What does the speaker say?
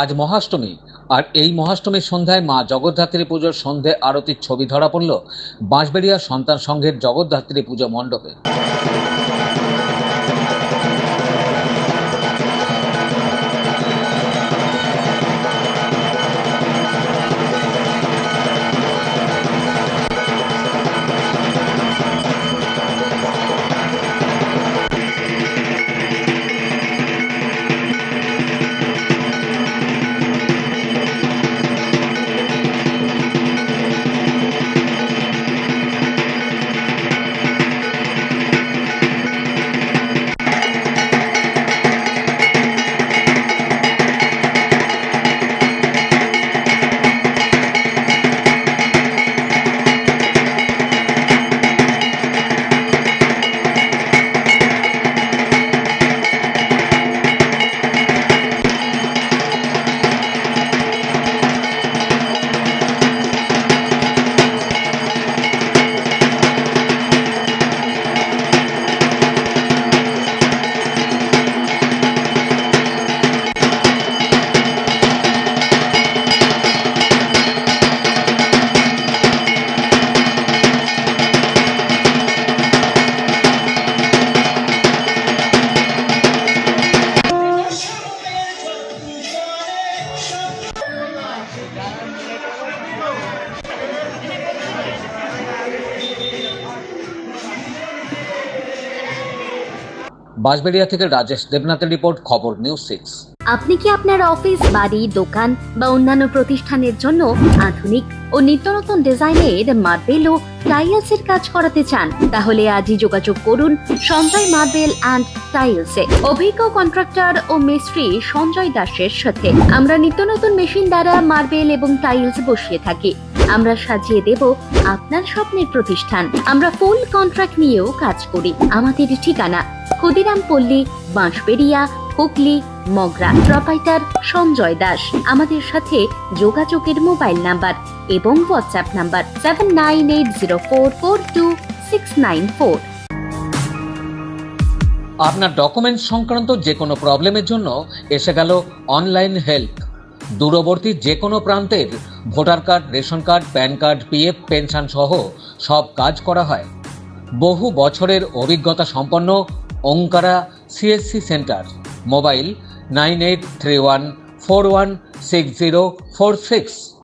আজ মহাষ্টমী, আর এই মহাষ্টমীর সন্ধ্যায় মা জগদ্ধাত্রী পুজোর সন্ধে আরতির ছবি ধরা পড়ল বাঁশবেড়িয়া সন্তান সংঘের জগদ্ধাত্রী পুজো মণ্ডপে। বাঁশবেড়িয়া থেকে রাজেশ দেবনাথের রিপোর্ট, খবর নিউজ 6। আপনি কি আপনার অফিস, বাড়ি, দোকান বা অন্যান্য প্রতিষ্ঠানের জন্য আধুনিক ও নিত্য নতুন ডিজাইনের মার্বেল ও টাইলসের কাজ করাতে চান? তাহলে আজই যোগাযোগ করুন সঞ্জয় মার্বেল অ্যান্ড টাইলসে। অভিজ্ঞ কন্ট্রাক্টর ও মিস্ত্রি সঞ্জয় দাসের সাথে আমরা নিত্য নতুন মেশিন দ্বারা মার্বেল এবং টাইলস বসিয়ে থাকি। আমরা সাজিয়ে দেব আপনার স্বপ্নের প্রতিষ্ঠান। আমরা ফুল কন্ট্রাক্ট নিয়েও কাজ করি। আমাদের ঠিকানা ক্ষুদিরাম পল্লী, বাঁশবেড়িয়া, হুগলি, মগরা। প্রোপাইটার সঞ্জয় দাস। আমাদের সাথে যোগাযোগের মোবাইল নাম্বার এবং হোয়াটসঅ্যাপ নাম্বার 7980442694। আপনার ডকুমেন্টস সংক্রান্ত যে কোনো প্রবলেমের জন্য এসে গেল অনলাইন হেল্প। দূরবর্তী যে কোনো প্রান্তের voter card, ration card, pan card, PF, pension সহ সব কাজ করা হয়। বহু বছরের অভিজ্ঞতা সম্পন্ন ওঙ্কারা সিএসসি সেন্টার। মোবাইল 9831416046।